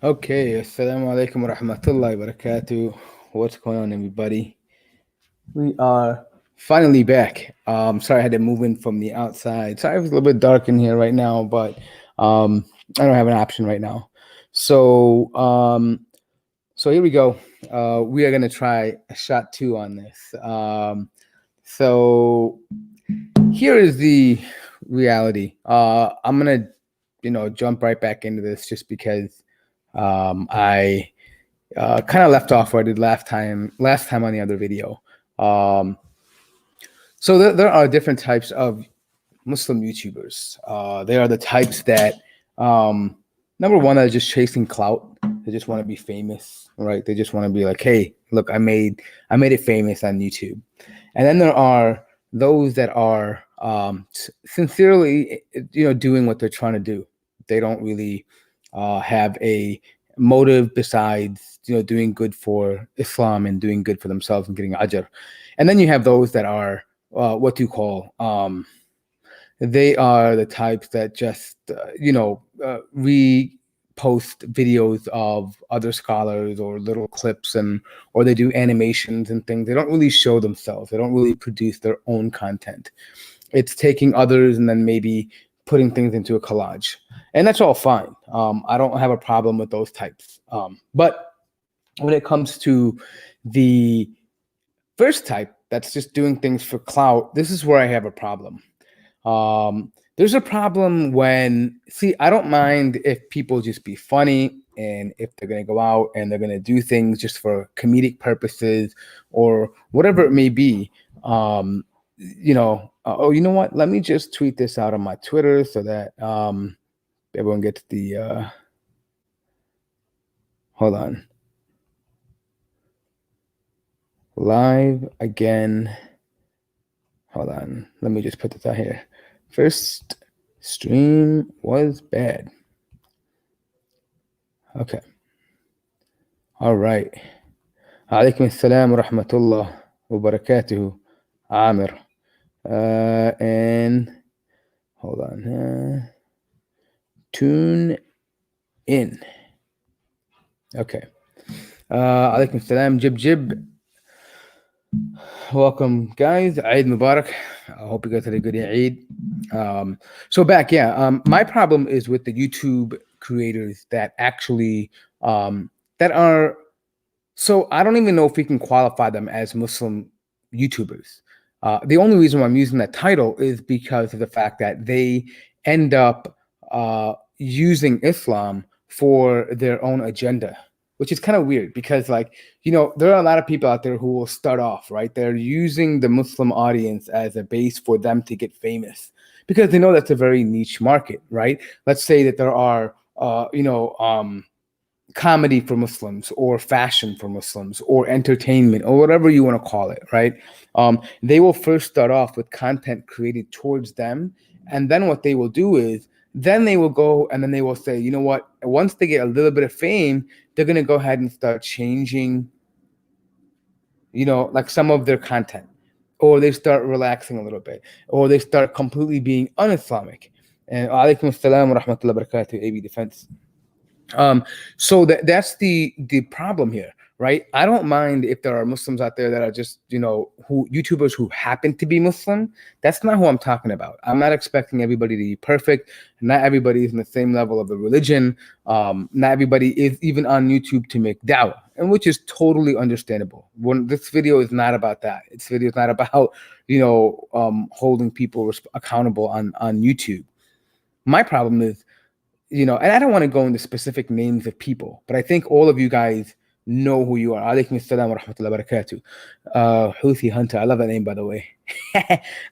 Okay, assalamu alaikum wa rahmatullahi wa barakatuh. What's going on, everybody? We are finally back. Sorry I had to move in from the outside. Sorry it was a little bit dark in here right now, but I don't have an option right now. So here we go. We are gonna try a shot two on this. So here is the reality. I'm gonna, jump right back into this just because I kind of left off where I did last time on the other video. So there are different types of Muslim YouTubers. They are the types that, number one, are just chasing clout. They just want to be famous, right? They just want to be like, hey, look, I made it famous on YouTube. And then there are those that are sincerely, doing what they're trying to do. They don't really have a motive besides, doing good for Islam and doing good for themselves and getting ajr. And then you have those that are what you call they are the types that just repost videos of other scholars or little clips, and or they do animations and things. They don't really show themselves. They don't really produce their own content. It's taking others and then maybe putting things into a collage, and that's all fine. I don't have a problem with those types. But when it comes to the first type, that's just doing things for clout, this is where I have a problem. There's a problem when, see, I don't mind if people just be funny and if they're going to go out and they're going to do things just for comedic purposes or whatever it may be. You know what? Let me just tweet this out on my Twitter so that everyone gets the, hold on. Live again. Hold on. Let me just put this out here. First stream was bad. Okay. All right. Alaikum assalam wa rahmatullah wa barakatuhu. Amir. And hold on. Tune in. Okay. Alaikum assalam. Jib Jib. Welcome, guys. Eid Mubarak. I hope you guys had a good Eid. So back, my problem is with the YouTube creators that actually that are. So I don't even know if we can qualify them as Muslim YouTubers. The only reason why I'm using that title is because of the fact that they end up using Islam for their own agenda, which is kind of weird because, like, there are a lot of people out there who will start off, right? They're using the Muslim audience as a base for them to get famous because they know that's a very niche market, right? Let's say that there are, comedy for Muslims or fashion for Muslims or entertainment or whatever you want to call it, right? They will first start off with content created towards them. And then what they will do is then they will go and then they will say, you know what, once they get a little bit of fame, they're going to go ahead and start changing, like some of their content, or they start relaxing a little bit, or they start completely being un-Islamic. And alaikum assalam wa rahmatullahi wa barakatuh, AB Defense. So that's the problem here, right? I don't mind if there are Muslims out there that are just, who YouTubers who happen to be Muslim. That's not who I'm talking about. I'm not expecting everybody to be perfect. Not everybody is in the same level of the religion. Not everybody is even on YouTube to make dawah, and which is totally understandable. When this video is not about that. This video is not about, holding people accountable on YouTube. My problem is, and I don't want to go into specific names of people, but I think all of you guys know who you are. Alaikum assalam wa rahmatullahi wa barakatuh. Houthi Hunter, I love that name, by the way.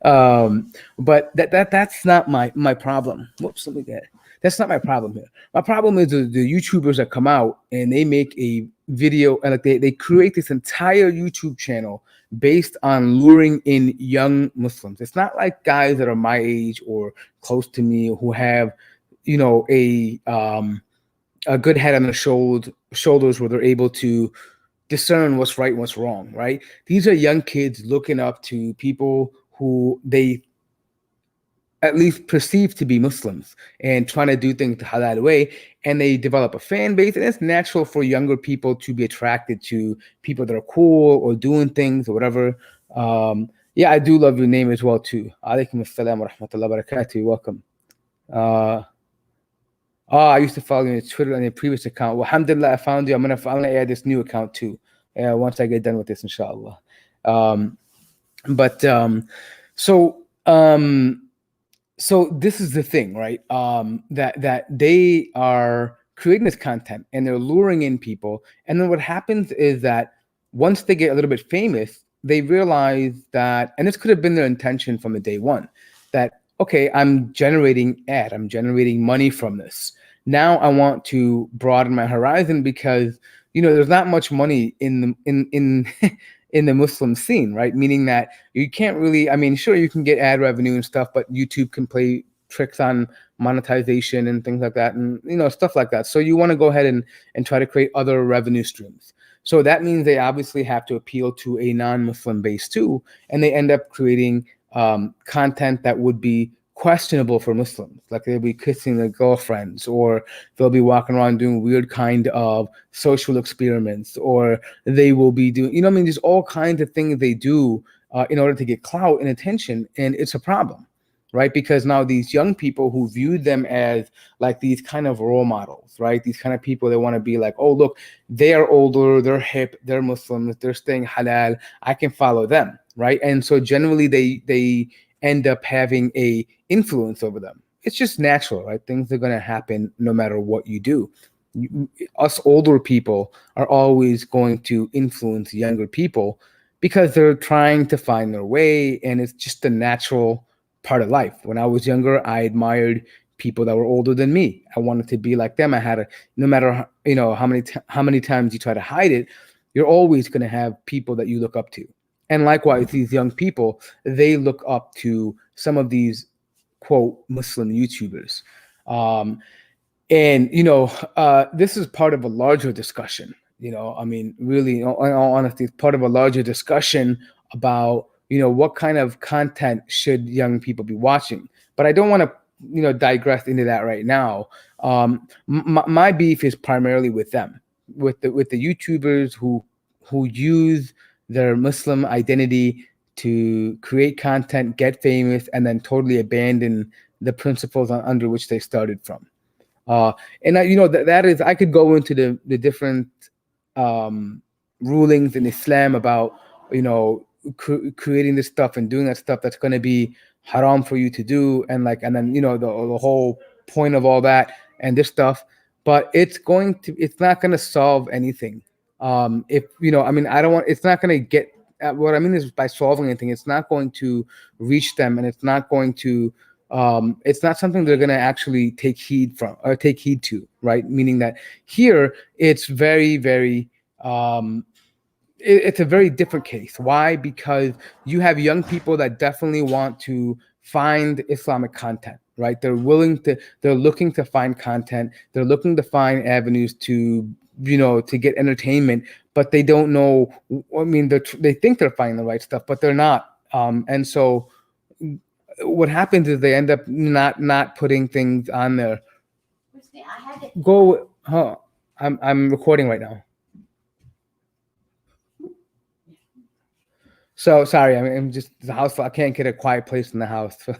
But that's not my problem. Whoops, let me get it. That's not my problem here. My problem is the YouTubers that come out and they make a video and like they create this entire YouTube channel based on luring in young Muslims. It's not like guys that are my age or close to me who have a good head on their shoulders where they're able to discern what's right and what's wrong, right? These are young kids looking up to people who they at least perceived to be Muslims and trying to do things the halal way. And they develop a fan base. And it's natural for younger people to be attracted to people that are cool or doing things or whatever. Yeah, I do love your name as well, too. Alaikum assalam wa rahmatullahi wa barakatuh. Welcome. Uh, I used to follow you on Twitter on your previous account. Well, alhamdulillah, I found you. I'm gonna add this new account too. Once I get done with this, inshallah. Um, but so so this is the thing, right? That they are creating this content and they're luring in people, and then what happens is that once they get a little bit famous, they realize that, and this could have been their intention from the day one, that okay, I'm generating money from this. Now I want to broaden my horizon because there's not much money in the in the Muslim scene, right? Meaning that you can't really, I mean, sure, you can get ad revenue and stuff, but YouTube can play tricks on monetization and things like that, and stuff like that. So you want to go ahead and try to create other revenue streams. So that means they obviously have to appeal to a non-Muslim base too, and they end up creating content that would be questionable for Muslims. Like they'll be kissing their girlfriends, or they'll be walking around doing weird kind of social experiments, or they will be doing, I mean, there's all kinds of things they do in order to get clout and attention. And it's a problem, right? Because now these young people who viewed them as like these kind of role models, right? These kind of people that want to be like, oh, look, they are older, they're hip, they're Muslims, they're staying halal, I can follow them, right? And so generally they end up having a influence over them. It's just natural, right? Things are going to happen no matter what you do. Us older people are always going to influence younger people because they're trying to find their way, and it's just a natural part of life. When I was younger, I admired people that were older than me. I wanted to be like them. I had no matter how many times you try to hide it, you're always going to have people that you look up to. And likewise, these young people, they look up to some of these quote Muslim YouTubers. And this is part of a larger discussion. I mean, really, in all honesty, it's part of a larger discussion about what kind of content should young people be watching. But I don't want to digress into that right now. My beef is primarily with them, with the YouTubers who use their Muslim identity to create content, get famous, and then totally abandon the principles under which they started from. And that is, I could go into the different rulings in Islam about creating this stuff and doing that stuff that's going to be haram for you to do, and then the whole point of all that and this stuff, but it's not going to solve anything. If I mean, I don't want, it's not going to get, what I mean is by solving anything, it's not going to reach them, and it's not going to it's not something they're going to actually take heed to, right? Meaning that here it's very, very it's a very different case. Why? Because you have young people that definitely want to find Islamic content, right? They're looking to find content. They're looking to find avenues to get entertainment, but they don't know. I mean, they think they're finding the right stuff, but they're not. And so what happens is they end up not putting things on there. I'm recording right now. So sorry, I'm just the house. I can't get a quiet place in the house for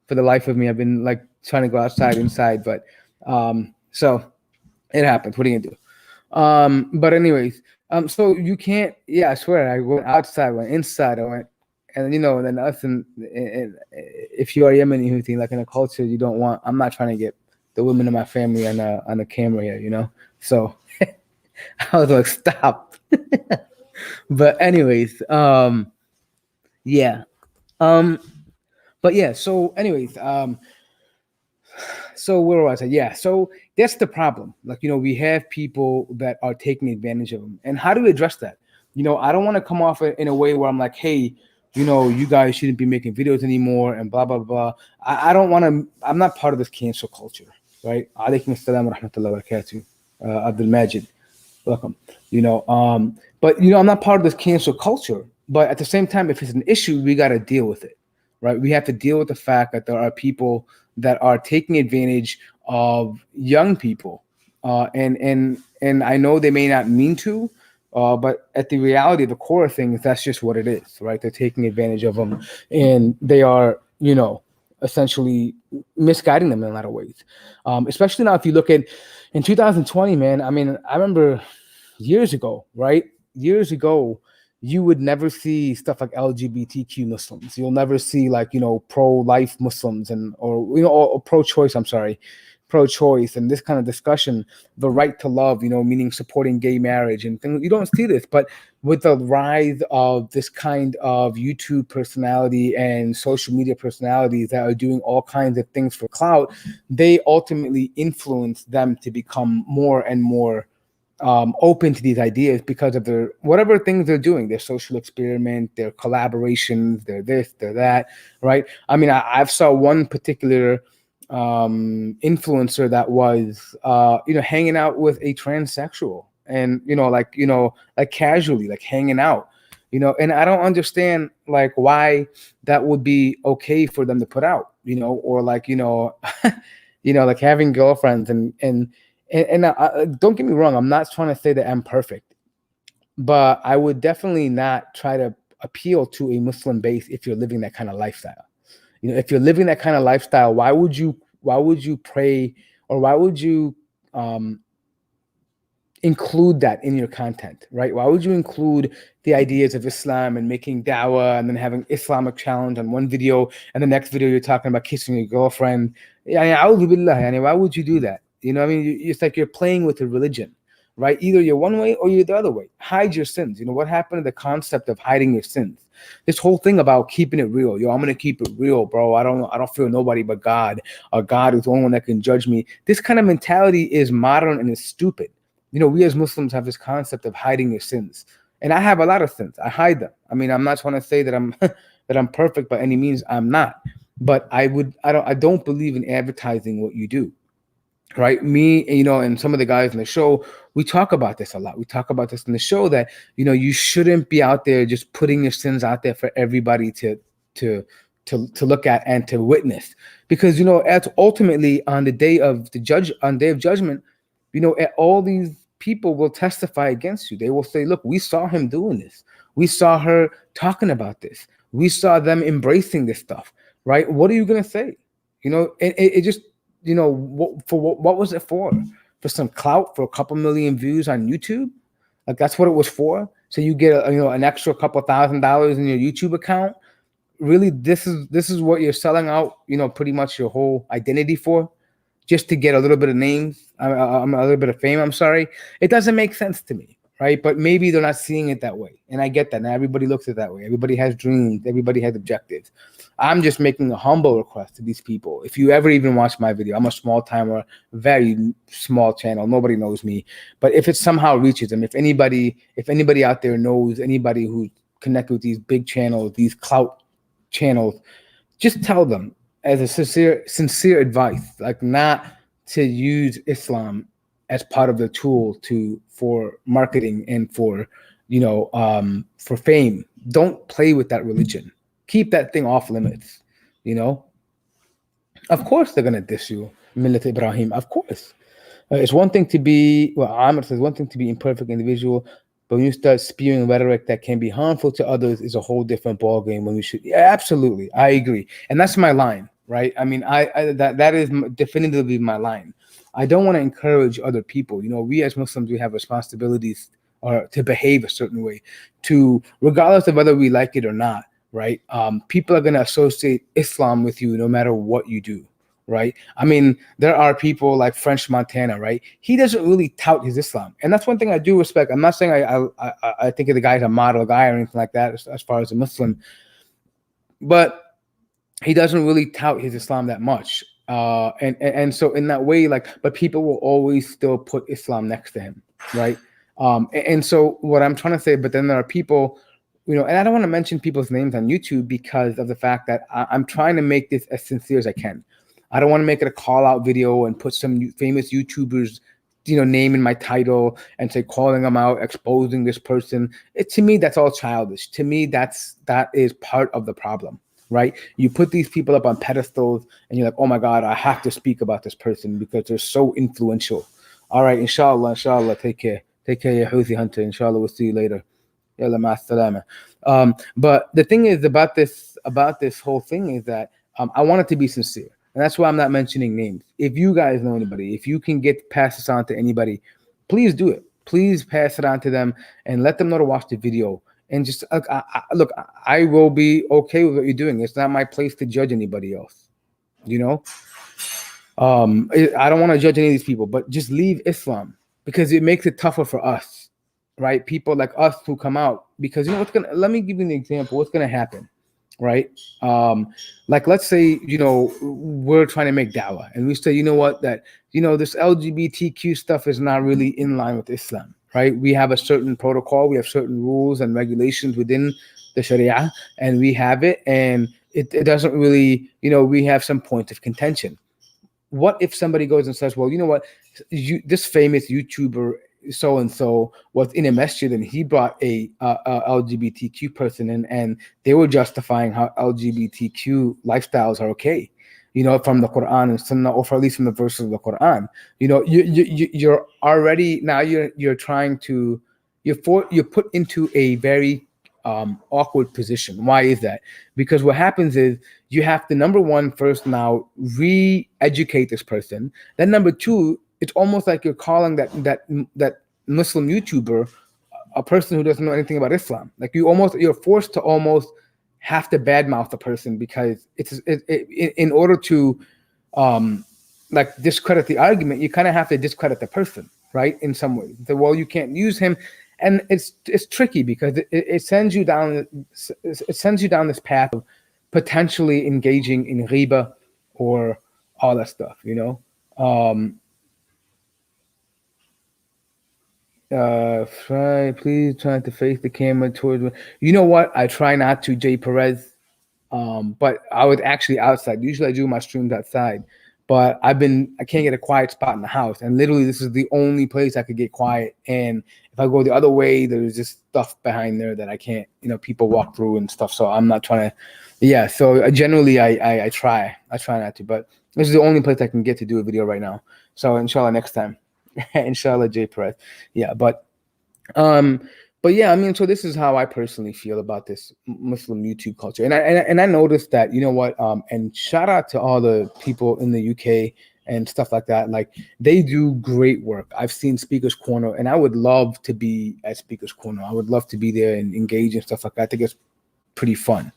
the life of me. I've been like trying to go inside, but so it happens. What are you gonna do? But anyways, so you can't. Yeah, I swear, I went outside, went inside, I went, and then us and if you are Yemeni, anything like in a culture you don't want. I'm not trying to get the women in my family on the camera here, So I was like, stop. But anyways, yeah. But yeah, so anyways, so where was I? Yeah, so that's the problem. Like, we have people that are taking advantage of them. And how do we address that? I don't want to come off in a way where I'm like, hey, you guys shouldn't be making videos anymore and blah, blah, blah. I don't want to, I'm not part of this cancel culture, right? Alaikum assalam wa rahmatullahi wa barakatuh. Abdul Majid. Welcome. But I'm not part of this cancel culture. But at the same time, if it's an issue, we got to deal with it, right? We have to deal with the fact that there are people that are taking advantage of young people, and I know they may not mean to, but at the reality, the core of things, that's just what it is, right? They're taking advantage of them, and they are, essentially misguiding them in a lot of ways. Especially now, if you look at in 2020, man. I mean, I remember years ago, right? Years ago, you would never see stuff like LGBTQ Muslims. You'll never see like, pro-life Muslims or pro-choice, I'm sorry, pro-choice and this kind of discussion, the right to love, meaning supporting gay marriage and things. You don't see this, but with the rise of this kind of YouTube personality and social media personalities that are doing all kinds of things for clout, they ultimately influence them to become more and more open to these ideas because of their whatever things they're doing, their social experiment, their collaborations, their this, their that, right? I mean, I've saw one particular influencer that was hanging out with a transsexual and like casually like hanging out, and I don't understand like why that would be okay for them to put out, or like like having girlfriends and don't get me wrong, I'm not trying to say that I'm perfect, but I would definitely not try to appeal to a Muslim base if you're living that kind of lifestyle. If you're living that kind of lifestyle, why would you pray, or why would you include that in your content, right? Why would you include the ideas of Islam and making dawah and then having Islamic challenge on one video and the next video you're talking about kissing your girlfriend? Why would you do that? I mean, it's like you're playing with a religion, right? Either you're one way or you're the other way. Hide your sins. What happened to the concept of hiding your sins? This whole thing about keeping it real. I'm gonna keep it real, bro. I don't fear nobody but God. Or God is the only one that can judge me. This kind of mentality is modern and is stupid. We as Muslims have this concept of hiding your sins, and I have a lot of sins. I hide them. I mean, I'm not trying to say that I'm that I'm perfect by any means. I'm not, but I don't believe in advertising what you do, right? Me, and some of the guys in the show, we talk about this a lot. We talk about this in the show that you shouldn't be out there just putting your sins out there for everybody to look at and to witness, because as ultimately on the day of judgment, all these people will testify against you. They will say, look, we saw him doing this. We saw her talking about this. We saw them embracing this stuff, right? What are you going to say? It just, what was it for? For some clout, for a couple million views on YouTube? Like that's what it was for? So you get, an extra couple $1,000 in your YouTube account? Really, this is what you're selling out, pretty much your whole identity for? Just to get a little bit of names, a little bit of fame. I'm sorry. It doesn't make sense to me, right? But maybe they're not seeing it that way. And I get that. Now everybody looks at it that way. Everybody has dreams. Everybody has objectives. I'm just making a humble request to these people. If you ever even watch my video, I'm a small timer, very small channel. Nobody knows me. But if it somehow reaches them, if anybody out there knows anybody who's connected with these big channels, these clout channels, just tell them, as a sincere advice, like not to use Islam as part of the tool for marketing and for fame. Don't play with that religion. Keep that thing off limits. Of course they're gonna diss you, Millat Ibrahim. Of course, it's one thing to be. Well, Amr says one thing to be imperfect individual, but when you start spewing rhetoric that can be harmful to others, is a whole different ballgame. When we should, yeah, absolutely, I agree, and that's my line, right? I mean, that is definitively my line. I don't want to encourage other people. We as Muslims, we have responsibilities or to behave a certain way, regardless of whether we like it or not, right? People are going to associate Islam with you no matter what you do. Right. I mean, there are people like French Montana, right? He doesn't really tout his Islam. And that's one thing I do respect. I'm not saying I think of the guy as a model guy or anything like that as far as a Muslim, but he doesn't really tout his Islam that much. And so in that way, but people will always still put Islam next to him. Right. And so what I'm trying to say, but then there are people, and I don't want to mention people's names on YouTube because of the fact that I'm trying to make this as sincere as I can. I don't want to make it a call out video and put some famous YouTubers, name in my title and say calling them out, exposing this person. To me, that's all childish. To me, that is part of the problem, right? You put these people up on pedestals and you're like, oh my God, I have to speak about this person because they're so influential. All right, inshallah, take care. Take care, Houthi Hunter. Inshallah, we'll see you later. Yalla ma salama. But the thing is about this whole thing is that I want it to be sincere. And that's why I'm not mentioning names. If you guys know anybody, if you can pass this on to anybody, please do it. Please pass it on to them and let them know to watch the video. And just look, I will be okay with what you're doing. It's not my place to judge anybody else. You know, I don't want to judge any of these people, but just leave Islam because it makes it tougher for us, right? People like us who come out because let me give you an example. What's gonna happen, right? Like let's say we're trying to make dawah and we say that this LGBTQ stuff is not really in line with Islam, right? We have a certain protocol, we have certain rules and regulations within the Sharia, and we have it, and it doesn't really, we have some points of contention. What if somebody goes and says, well, you know what, this famous YouTuber so and so was in a masjid and he brought a LGBTQ person in, and they were justifying how LGBTQ lifestyles are okay, from the Quran and Sunnah, or at least from the verses of the Quran. You're already now you're trying to you're put into a very awkward position. Why is that? Because what happens is you have to, number one, first now re-educate this person. Then number two, it's almost like you're calling that Muslim YouTuber a person who doesn't know anything about Islam. Like you're forced to almost have to badmouth the person because in order to like discredit the argument, you kind of have to discredit the person, right? In some ways, well, you can't use him. And it's tricky because it sends you down this path of potentially engaging in riba or all that stuff, please try to face the camera towards me. You know what? I try not to, Jay Perez. But I was actually outside. Usually I do my streams outside, but I can't get a quiet spot in the house. And literally this is the only place I could get quiet. And if I go the other way, there's just stuff behind there that I can't, people walk through and stuff. So I'm not trying to, yeah. So generally I try not to, but this is the only place I can get to do a video right now. So inshallah next time, inshallah, Jay Perez. Yeah. But yeah, I mean, so this is how I personally feel about this Muslim YouTube culture, and I noticed that, and shout out to all the people in the UK and stuff like that. Like they do great work. I've seen Speaker's Corner, and I would love to be at Speaker's Corner. I would love to be there and engage and stuff like that. I think it's pretty fun.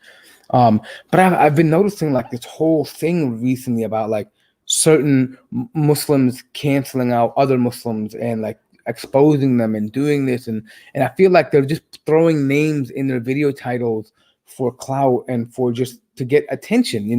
But I've been noticing like this whole thing recently about like certain Muslims canceling out other Muslims and like exposing them and doing this, and I feel like they're just throwing names in their video titles for clout and for just to get attention,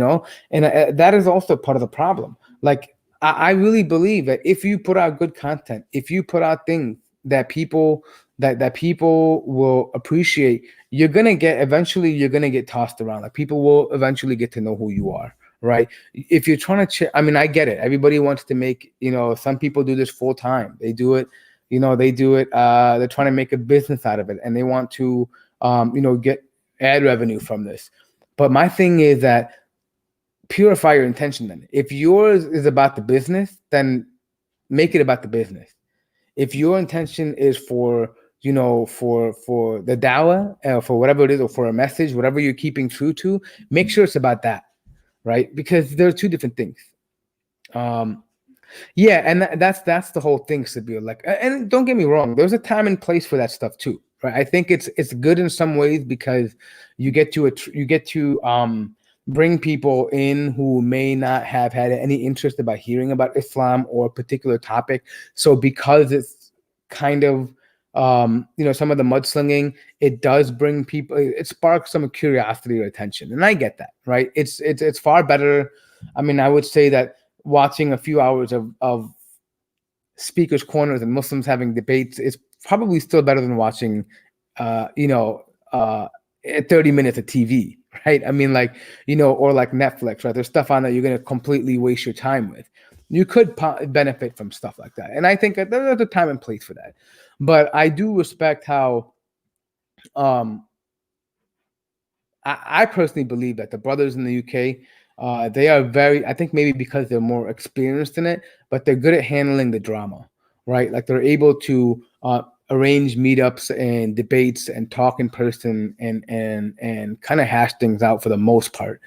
and that is also part of the problem. Like I really believe that if you put out good content, if you put out things that people will appreciate, eventually you're gonna get tossed around. Like people will eventually get to know who you are, right? If you're trying to I mean, I get it. Everybody wants to make, some people do this full time. They do it, they're trying to make a business out of it, and they want to get ad revenue from this. But my thing is that purify your intention. Then if yours is about the business, then make it about the business. If your intention is for the dawah, for whatever it is, or for a message, whatever you're keeping true to, make sure it's about that, right? Because there are two different things. Yeah, and that's the whole thing, Sabir. Like, and don't get me wrong, there's a time and place for that stuff too, right? I think it's good in some ways because you get to bring people in who may not have had any interest about hearing about Islam or a particular topic. So because it's kind of some of the mudslinging, it does bring people, it sparks some curiosity or attention, and I get that, right? It's far better. I mean, I would say that watching a few hours of speakers' corners and Muslims having debates is probably still better than watching 30 minutes of TV, right? I mean, like, or like Netflix, right? There's stuff on that you're going to completely waste your time with. You could benefit from stuff like that. And I think that there's a time and place for that. But I do respect how I personally believe that the brothers in the UK, they are very, I think maybe because they're more experienced in it, but they're good at handling the drama, right? Like they're able to arrange meetups and debates and talk in person and kind of hash things out for the most part.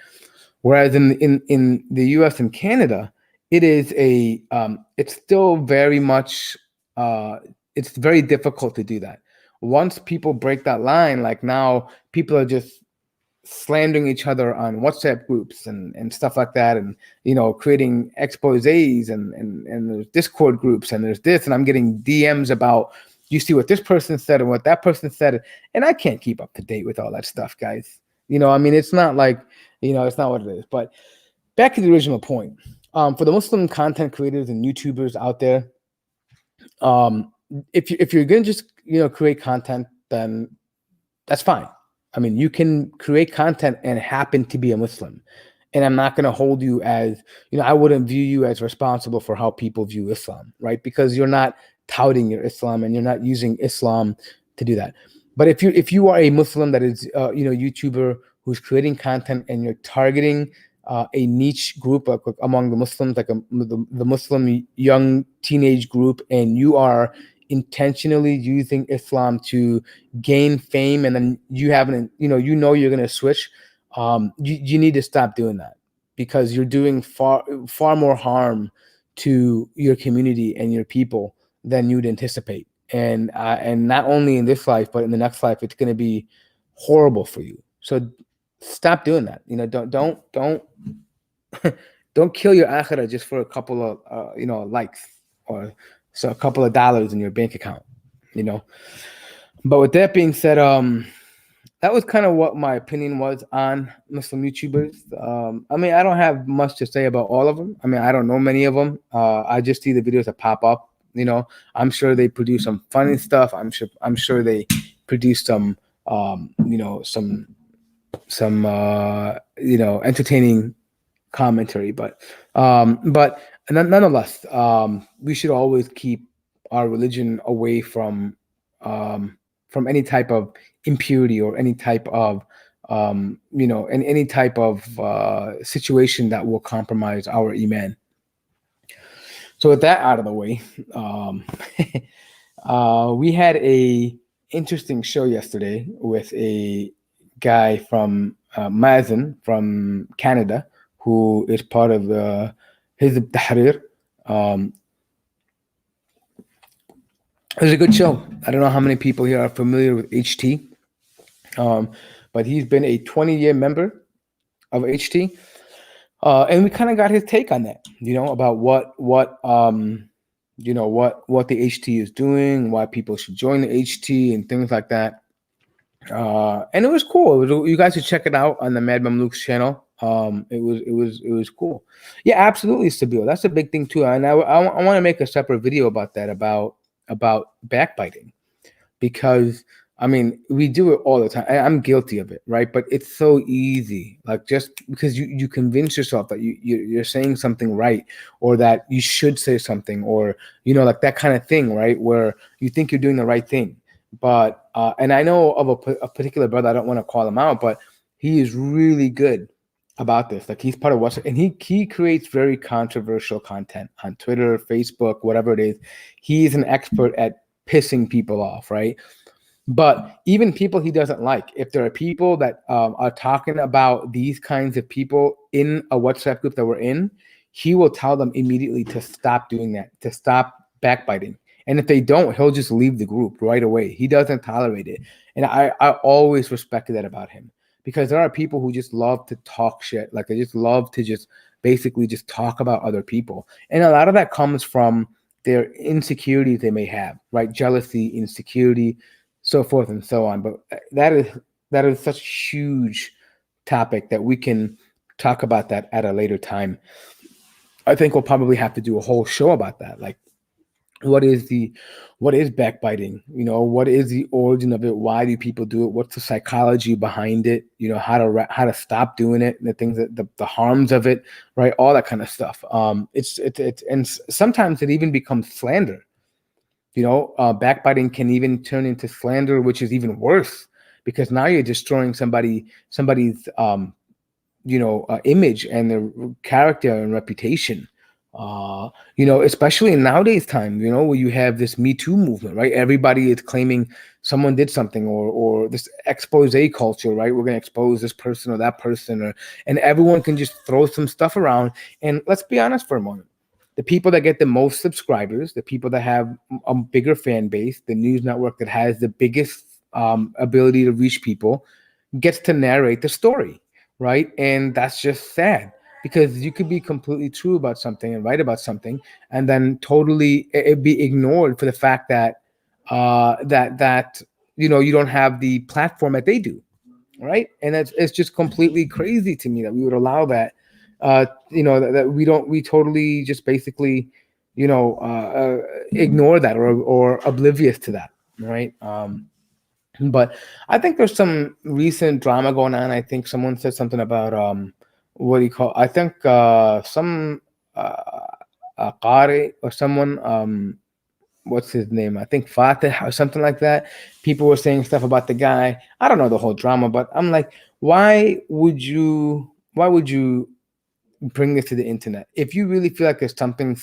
Whereas in the U.S. and Canada, it is it's still very much it's very difficult to do that. Once people break that line, like now people are just slandering each other on WhatsApp groups and stuff like that, and creating exposés and there's Discord groups and there's this, and I'm getting DMs about you see what this person said and what that person said, and I can't keep up to date with all that stuff, guys. I mean, it's not like it's not what it is. But back to the original point, for the Muslim content creators and YouTubers out there, if you're gonna just create content, then that's fine. I mean, you can create content and happen to be a Muslim. And I'm not going to hold you as, I wouldn't view you as responsible for how people view Islam, right? Because you're not touting your Islam and you're not using Islam to do that. But if you are a Muslim that is, YouTuber who's creating content and you're targeting a niche group among the Muslims, like the Muslim young teenage group, and you are intentionally using Islam to gain fame, and then you haven't, you're going to switch, you need to stop doing that, because you're doing far more harm to your community and your people than you'd anticipate. And not only in this life, but in the next life, it's going to be horrible for you. So stop doing that. Don't kill your akhirah just for a couple of likes or a couple of dollars in your bank account. But with that being said, that was kind of what my opinion was on Muslim YouTubers. I mean, I don't have much to say about all of them. I mean, I don't know many of them. I just see the videos that pop up. I'm sure they produce some funny stuff. I'm sure they produce some entertaining commentary. But nonetheless, we should always keep our religion away from any type of impurity or any type of any type of situation that will compromise our iman. So with that out of the way, we had a interesting show yesterday with a guy from Mazen from Canada, who is part of the Hizb Tahrir. It was a good show. I don't know how many people here are familiar with HT, but he's been a 20-year member of HT, and we kind of got his take on that. About what the HT is doing, why people should join the HT, and things like that. And it was cool. You guys should check it out on the Mad Mamluks channel. It was cool. Yeah, absolutely, Sabio. That's a big thing too. And I want to make a separate video about that, about backbiting, because I mean, we do it all the time. I'm guilty of it, right? But it's so easy. Like, just because you convince yourself that you're saying something right, or that you should say something, or like that kind of thing, right? Where you think you're doing the right thing. But and I know of a particular brother, I don't want to call him out, but he is really good about this. Like, he's part of WhatsApp, and he creates very controversial content on Twitter, Facebook, whatever it is. He's an expert at pissing people off, right? But even people he doesn't like, if there are people that are talking about these kinds of people in a WhatsApp group that we're in, he will tell them immediately to stop doing that, to stop backbiting. And if they don't, he'll just leave the group right away. He doesn't tolerate it. And I always respected that about him, because there are people who just love to talk shit. Like, they just love to just basically just talk about other people. And a lot of that comes from their insecurities they may have, right? Jealousy, insecurity, so forth and so on. But that is such a huge topic that we can talk about that at a later time. I think we'll probably have to do a whole show about that. Like, what is backbiting? What is the origin of it? Why do people do it? What's the psychology behind it? How to stop doing it, and the things that the harms of it, right? All that kind of stuff. It's and sometimes it even becomes slander. Backbiting can even turn into slander, which is even worse, because now you're destroying somebody's image and their character and reputation. Especially in nowadays time, where you have this Me Too movement, right? Everybody is claiming someone did something, or this expose culture, right? We're going to expose this person or that person, and everyone can just throw some stuff around. And let's be honest for a moment. The people that get the most subscribers, the people that have a bigger fan base, the news network that has the biggest ability to reach people, gets to narrate the story, right? And that's just sad, because you could be completely true about something and right about something, and then totally it be ignored for the fact that you don't have the platform that they do, right? And it's just completely crazy to me that we would allow that. That we totally just basically ignore that, or oblivious to that, right? But I think there's some recent drama going on. I think someone said something about what do you call? I think some Qari or someone, what's his name? I think Fatih or something like that. People were saying stuff about the guy. I don't know the whole drama, but I'm like, why would you bring this to the internet? If you really feel like there's something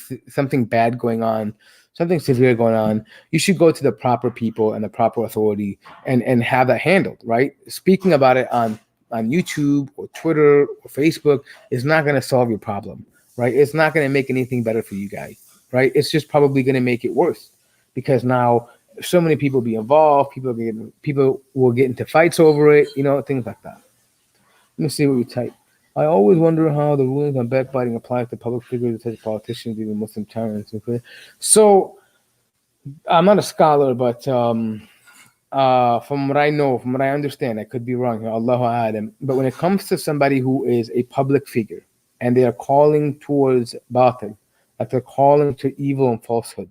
bad going on, something severe going on, you should go to the proper people and the proper authority, and have that handled, right? Speaking about it on YouTube or Twitter or Facebook is not going to solve your problem, right? It's not going to make anything better for you guys, right? It's just probably going to make it worse, because now so many people be involved. People will get into fights over it, things like that. Let me see what we type. I always wonder how the rulings on backbiting apply to public figures such as politicians, even Muslim tyrants. So I'm not a scholar, but from what I know, from what I understand, I could be wrong here, Allahu A'lam. But when it comes to somebody who is a public figure and they are calling towards batil, like they're calling to evil and falsehood,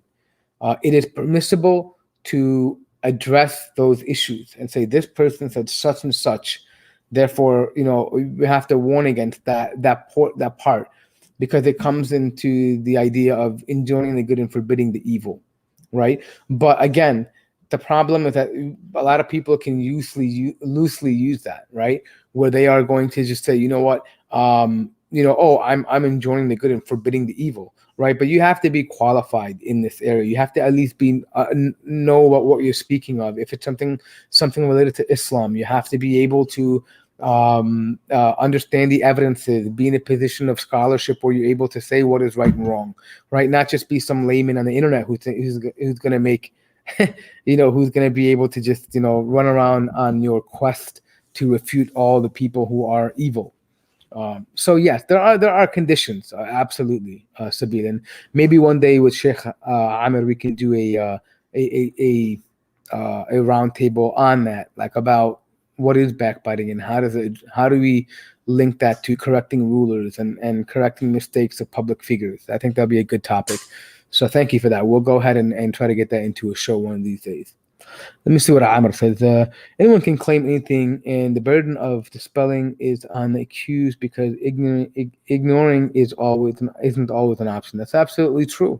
it is permissible to address those issues and say this person said such and such. Therefore, we have to warn against that part, because it comes into the idea of enjoining the good and forbidding the evil, right? But again, the problem is that a lot of people can loosely use that, right? Where they are going to just say, you know what, oh, I'm enjoining the good and forbidding the evil, right? But you have to be qualified in this area. You have to at least be know what you're speaking of. If it's something related to Islam, you have to be able to understand the evidences, be in a position of scholarship where you're able to say what is right and wrong, right? Not just be some layman on the internet who's going to make, who's going to be able to just, run around on your quest to refute all the people who are evil. So yes, there are conditions, absolutely, Sabil, and maybe one day with Sheikh Amir we can do a roundtable on that, like about what is backbiting and how do we link that to correcting rulers and correcting mistakes of public figures. I think that'll be a good topic. So thank you for that. We'll go ahead and try to get that into a show one of these days. Let me see what Amr says. Anyone can claim anything, and the burden of dispelling is on the accused, because ignoring isn't always an option. That's absolutely true.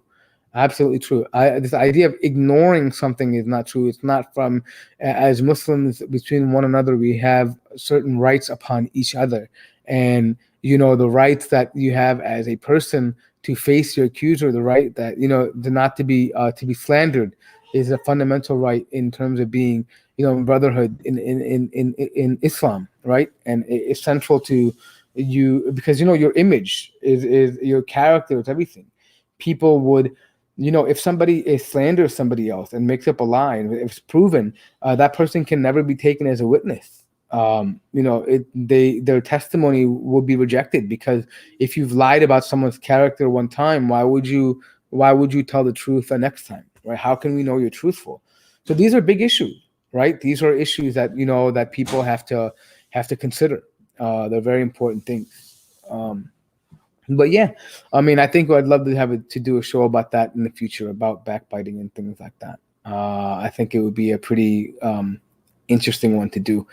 Absolutely true. This idea of ignoring something is not true. It's not from, as Muslims between one another, we have certain rights upon each other, and the rights that you have as a person to face your accuser, the right that not to be slandered, is a fundamental right in terms of being, brotherhood in Islam, right? And it's central to you, because your image is your character, it's everything. People would, if somebody slanders somebody else and makes up a lie, and if it's proven, that person can never be taken as a witness. Their testimony will be rejected, because if you've lied about someone's character one time, why would you tell the truth the next time, right? How can we know you're truthful? So these are big issues, right? These are issues that that people have to consider. They're very important things. But yeah, I mean, I think I'd love to do a show about that in the future, about backbiting and things like that. I think it would be a pretty interesting one to do.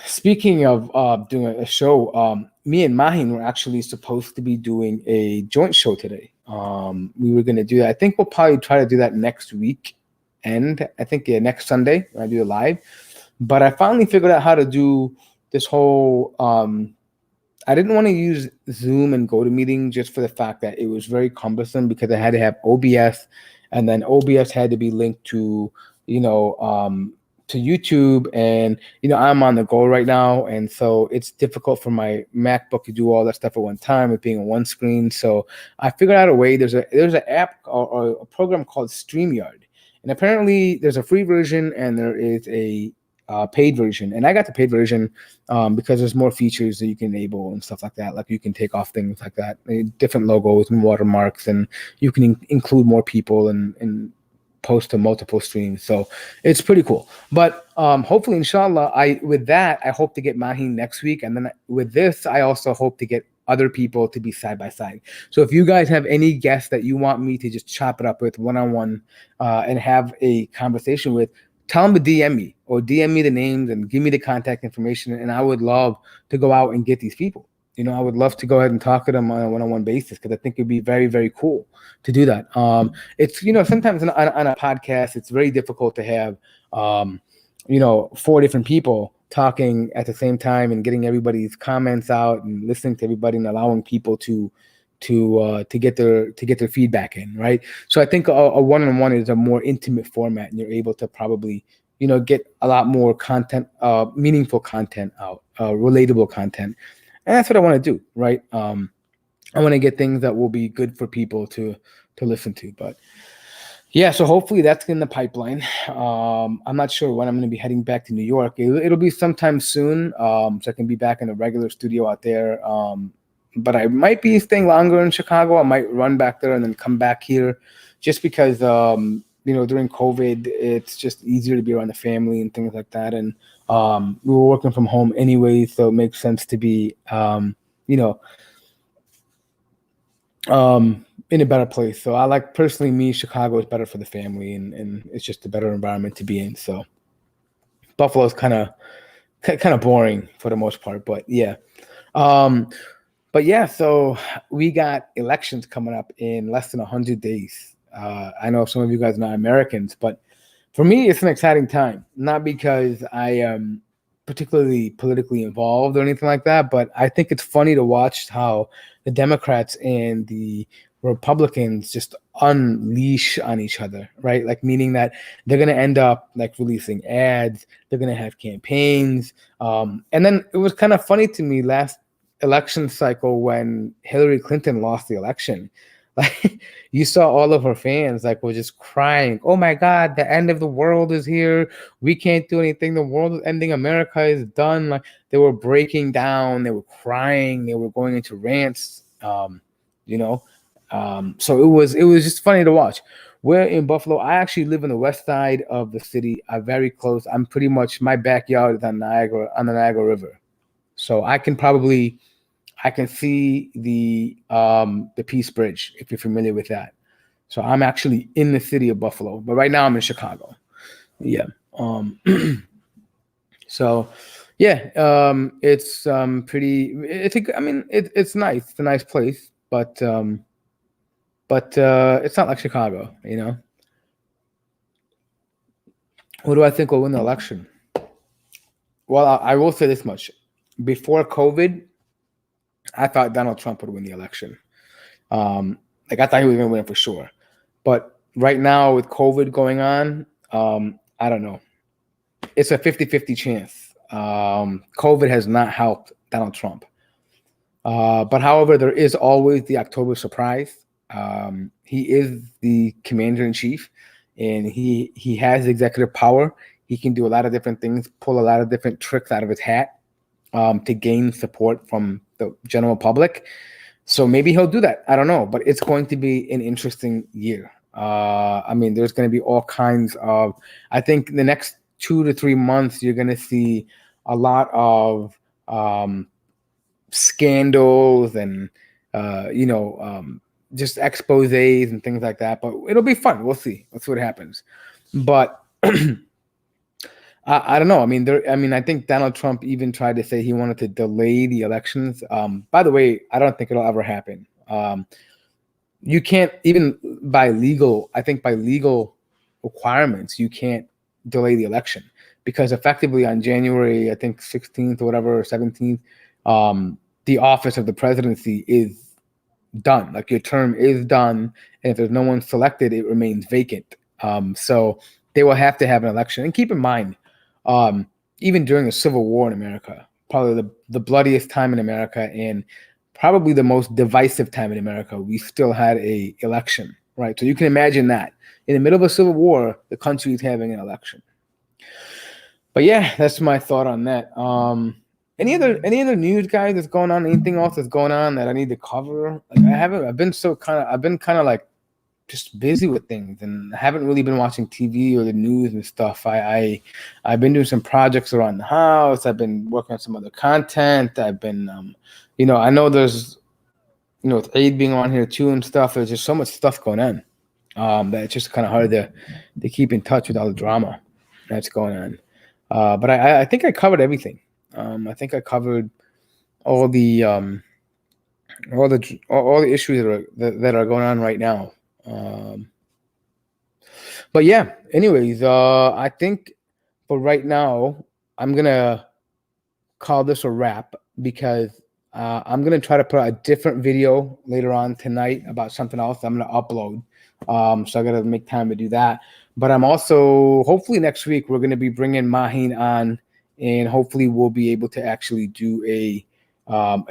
Speaking of doing a show, me and Mahin were actually supposed to be doing a joint show today. We were going to do that. I think we'll probably try to do that next week. end. I think next Sunday when I do it live. But I finally figured out how to do this whole. I didn't want to use Zoom and GoToMeeting just for the fact that it was very cumbersome because I had to have OBS, and then OBS had to be linked to you know to YouTube, and I'm on the go right now, and so it's difficult for my MacBook to do all that stuff at one time with being on one screen. So I figured out a way. There's an app or a program called StreamYard, and apparently there's a free version and there is a paid version, and I got the paid version because there's more features that you can enable and stuff like that. Like you can take off things like that, different logos and watermarks, and you can include more people and post to multiple streams. So it's pretty cool. But hopefully, inshallah, I hope to get Mahin next week, and then with this, I also hope to get other people to be side by side. So if you guys have any guests that you want me to just chop it up with one-on-one and have a conversation with, tell them to DM me or DM me the names and give me the contact information. And I would love to go out and get these people. I would love to go ahead and talk to them on a one-on-one basis because I think it'd be very, very cool to do that. It's, sometimes on a podcast, it's very difficult to have, 4 different people talking at the same time and getting everybody's comments out and listening to everybody and allowing people to get their feedback in, right? So I think a one-on-one is a more intimate format, and you're able to probably get a lot more content, meaningful content out, relatable content, and that's what I want to do, right? I want to get things that will be good for people to listen to. But yeah, so hopefully that's in the pipeline. I'm not sure when I'm going to be heading back to New York. It'll be sometime soon, so I can be back in the regular studio out there. But I might be staying longer in Chicago. I might run back there and then come back here just because, during COVID, it's just easier to be around the family and things like that. And we were working from home anyway, so it makes sense to be, in a better place. So I like, personally, me, Chicago is better for the family, and it's just a better environment to be in. So Buffalo is kind of boring for the most part, but yeah. But yeah, so we got elections coming up in less than 100 days. I know some of you guys are not Americans, but for me, it's an exciting time. Not because I am particularly politically involved or anything like that, but I think it's funny to watch how the Democrats and the Republicans just unleash on each other, right? Like, meaning that they're going to end up like releasing ads, they're going to have campaigns. And then it was kind of funny to me last election cycle when Hillary Clinton lost the election. Like, you saw all of her fans were just crying, "Oh my God, the end of the world is here. We can't do anything. The world is ending. America is done." Like, they were breaking down, they were crying, they were going into rants. So it was just funny to watch. We're in Buffalo. I actually live in the west side of the city. I'm very close. I'm pretty much, my backyard is on the Niagara River. So I can see the Peace Bridge, if you're familiar with that. So I'm actually in the city of Buffalo, but right now I'm in Chicago. Yeah. So yeah, it's pretty. It's nice. It's a nice place, but it's not like Chicago, What do I think will win the election? Well, I will say this much: before COVID, I thought Donald Trump would win the election. I thought he was going to win it for sure. But right now, with COVID going on, I don't know. It's a 50-50 chance. COVID has not helped Donald Trump. But however, there is always the October surprise. He is the commander-in-chief, and he has executive power. He can do a lot of different things, pull a lot of different tricks out of his hat to gain support from the general public. So maybe he'll do that. I don't know, but it's going to be an interesting year. There's going to be all kinds of, I think the next 2 to 3 months, you're going to see a lot of scandals and, just exposés and things like that. But it'll be fun. We'll see. Let's see what happens. But I don't know. I think Donald Trump even tried to say he wanted to delay the elections. By the way, I don't think it'll ever happen. You can't, even by legal requirements, you can't delay the election, because effectively on January, I think 16th or whatever, or 17th, the office of the presidency is done. Like, your term is done, and if there's no one selected, it remains vacant. So they will have to have an election. And keep in mind, even during the Civil War in America, probably the bloodiest time in America, and probably the most divisive time in America, we still had a election, right? So you can imagine that in the middle of a civil war, the country is having an election. But yeah, that's my thought on that. Any other news, guys, that's going on? Anything else that's going on that I need to cover? Like, I've been kind of like just busy with things, and I haven't really been watching TV or the news and stuff. I've been doing some projects around the house. I've been working on some other content. I've been, I know there's, with Eid being on here too and stuff, there's just so much stuff going on, that it's just kind of hard to keep in touch with all the drama that's going on. But I think I covered everything. I think I covered all the issues that are going on right now. But yeah, anyways, I think for right now, I'm gonna call this a wrap, because I'm gonna try to put out a different video later on tonight about something else I'm gonna upload. So I gotta make time to do that. But I'm also, hopefully next week, we're gonna be bringing Maheen on, and hopefully we'll be able to actually do a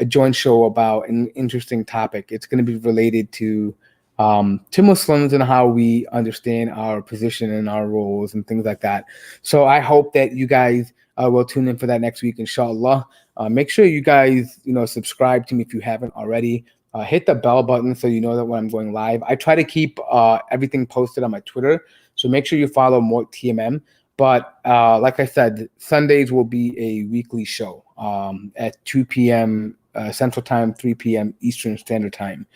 joint show about an interesting topic. It's gonna be related to Muslims and how we understand our position and our roles and things like that. So I hope that you guys will tune in for that next week, inshallah. Make sure you guys, subscribe to me if you haven't already. Hit the bell button so you know that when I'm going live. I try to keep everything posted on my Twitter, so make sure you follow more TMM. But like I said, Sundays will be a weekly show at 2 p.m. Central Time, 3 p.m. Eastern Standard Time.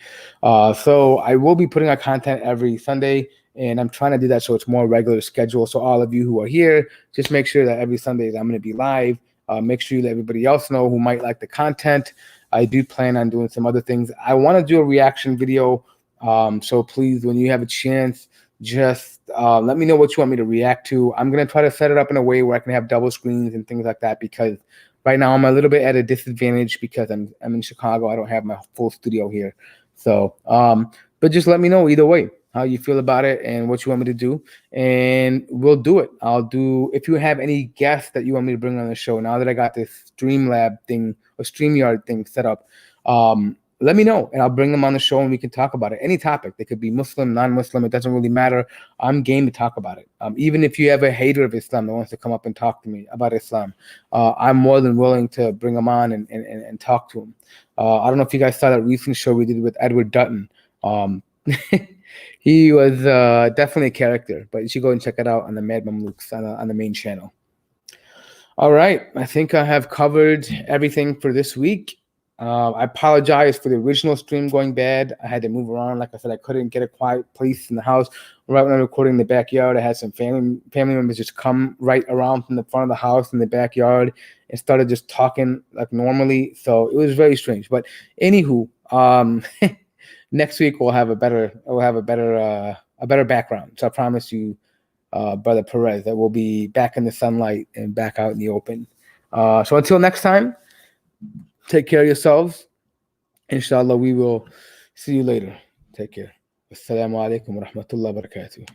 So I will be putting out content every Sunday, and I'm trying to do that so it's more regular schedule. So all of you who are here, just make sure that every Sunday I'm going to be live. Make sure you let everybody else know who might like the content. I do plan on doing some other things. I want to do a reaction video. So please, when you have a chance, just let me know what you want me to react to. I'm going to try to set it up in a way where I can have double screens and things like that, because right now I'm a little bit at a disadvantage because I'm in Chicago. I don't have my full studio here. So, but just let me know either way how you feel about it and what you want me to do, and we'll do it. If you have any guests that you want me to bring on the show, now that I got this Streamlab thing or StreamYard thing set up, let me know, and I'll bring them on the show and we can talk about it. Any topic. They could be Muslim, non-Muslim. It doesn't really matter. I'm game to talk about it. Even if you have a hater of Islam that wants to come up and talk to me about Islam, I'm more than willing to bring them on and talk to them. I don't know if you guys saw that recent show we did with Edward Dutton. He was definitely a character, but you should go and check it out on the Mad Mamluks on the main channel. All right. I think I have covered everything for this week. I apologize for the original stream going bad. I had to move around. Like I said, I couldn't get a quiet place in the house. Right when I was recording in the backyard, I had some family members just come right around from the front of the house in the backyard and started just talking like normally. So it was very strange. But anywho, next week we'll have a better background. So I promise you, Brother Perez, that we'll be back in the sunlight and back out in the open. So until next time, take care of yourselves. Inshallah, we will see you later. Take care. Assalamu alaikum wa rahmatullahi wa barakatuh.